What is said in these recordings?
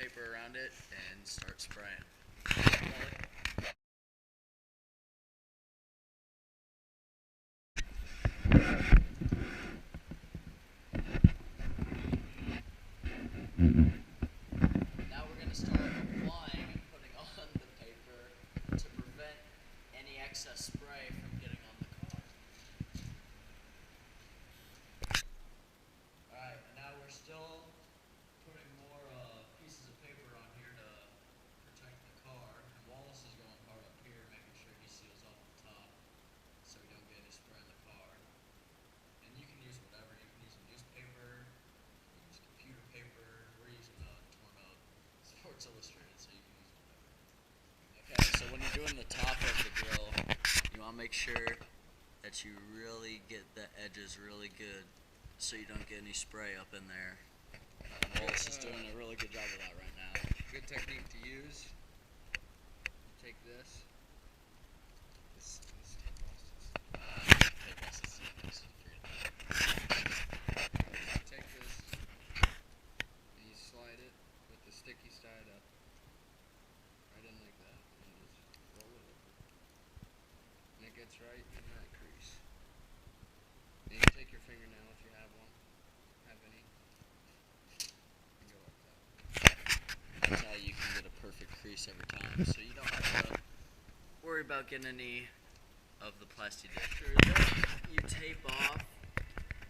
paper around it and start spraying. Now we're going to start applying and putting on the paper to prevent any excess spray from getting on the car. Alright, now we're still putting more pieces of paper on here to protect the car. And Wallace is going hard up here, making sure he seals off the top so we don't get any spray in the car. And you can use whatever. You can use newspaper, you can use computer paper. We're using torn up Sports Illustrated, so you can use whatever. Okay, so when you're doing the top of the grill, you want to make sure that you really get the edges really good so you don't get any spray up in there. Wallace is doing a really good job of that right now. Good technique to use. Take this. Take this and you slide it with the sticky side up. Right in like that. And just roll it over. And it gets right in that crease. Then you take your fingernail if you have one. Have any. And go like that. That's how you can get a perfect crease every time, so you don't have to worry about getting any of the plastic dip. You tape off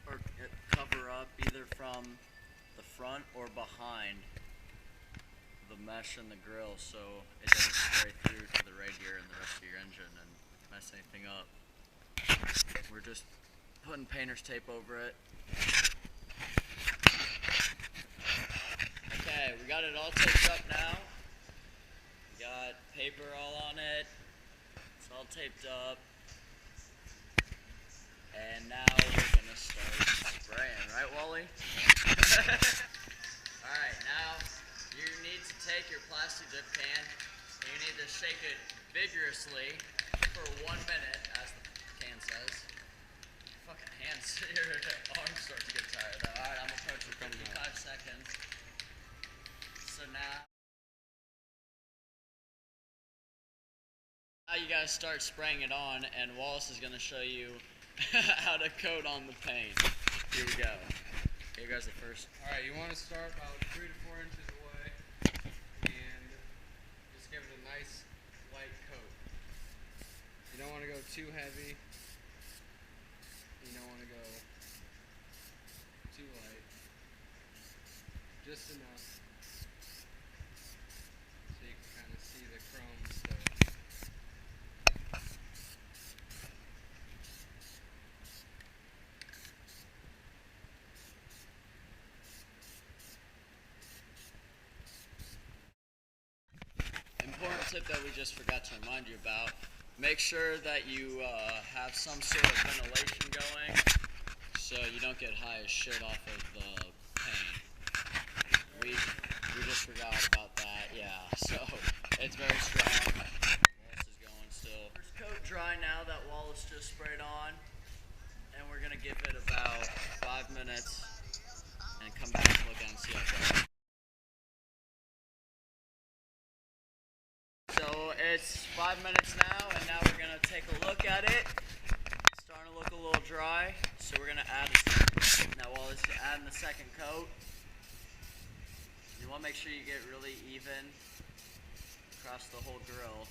or cover up either from the front or behind the mesh in the grill so it doesn't spray through to the radiator and the rest of your engine and mess anything up. We're just putting painter's tape over it. Okay, we got it all taped up now. We got paper all on it. It's all taped up. And now we're gonna start spraying, right, Wally? Alright, now you need to take your plastic dip can and you need to shake it vigorously for 1 minute, as the can says. Fucking hands, your arms start to get tired. Alright, I'm approaching 55 seconds. So now you guys start spraying it on, and Wallace is going to show you how to coat on the paint. Here we go. Here goes the first. Alright, you want to start about 3 to 4 inches away and just give it a nice light coat. You don't want to go too heavy. You don't want to go too light. Just enough so you can kind of see the chrome stuff. Important tip that we just forgot to remind you about. Make sure that you have some sort of ventilation going so you don't get high as shit off of the paint. We just forgot about that, yeah. So it's very strong. Wallace is going still. First coat dry now that Wallace just sprayed on. And we're gonna give it about 5 minutes and come back and look and see how it goes. So it's 5 minutes now, and now we're gonna take a look at it. It's starting to look a little dry, so we're gonna add. Now while it's adding the second coat, you want to make sure you get really even across the whole grill.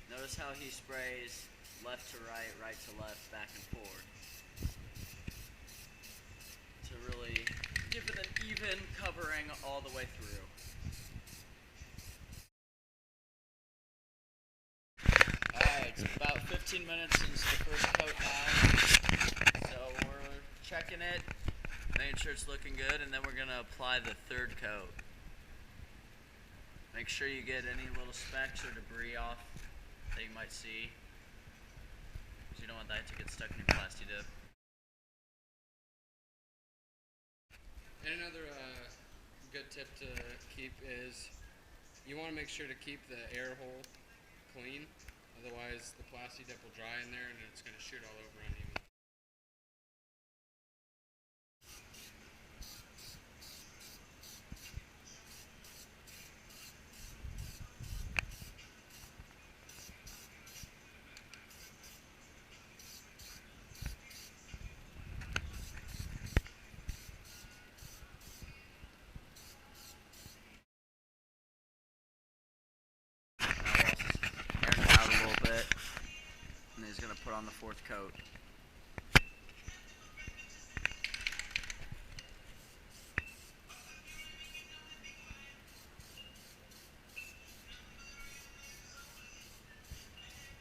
Notice how he sprays left to right, right to left, back and forth to really give it an even covering all the way through. Alright, it's about 15 minutes since the first coat now. So we're checking it, making sure it's looking good, and then we're going to apply the third coat. Make sure you get any little specks or debris off that you might see, because you don't want that to get stuck in your Plasti dip. And another good tip to keep is you want to make sure to keep the air hole clean, otherwise the Plasti dip will dry in there and it's going to shoot all over on you. fourth coat.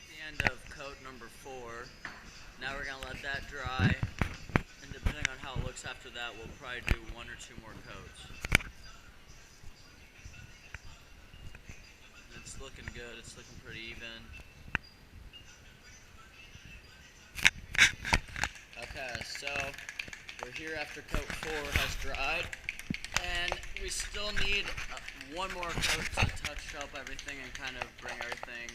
The end of coat number 4. Now we're gonna let that dry, and depending on how it looks after that, we'll probably do 1 or 2 more coats. And it's looking good. It's looking pretty even. Okay, so we're here after coat 4 has dried, and we still need 1 more coat to touch up everything and kind of bring everything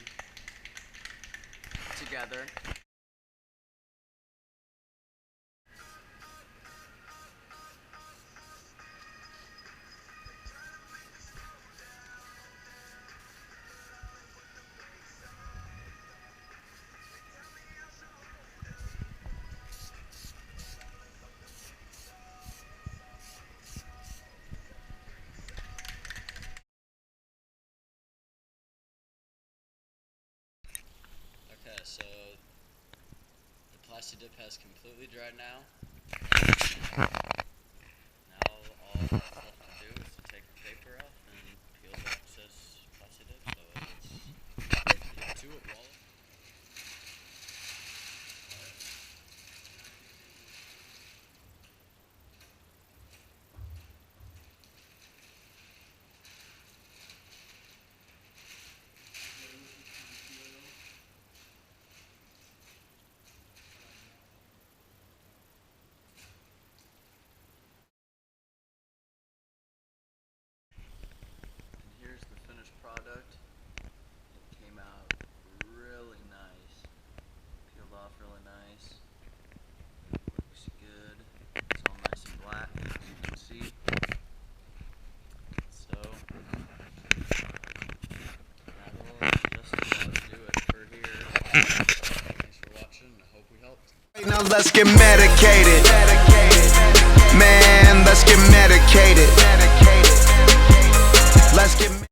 together. Okay, so the Plasti dip has completely dried now. Now all that's left to do is to take the paper off and peel the excess Plasti dip. So let's get to it, Wallace. Here's the finished product. It came out really nice. Peeled off really nice. Looks good. It's all nice and black, as you can see. So that'll just about do it for here. Thanks for watching. I hope we helped. Now let's get medicated.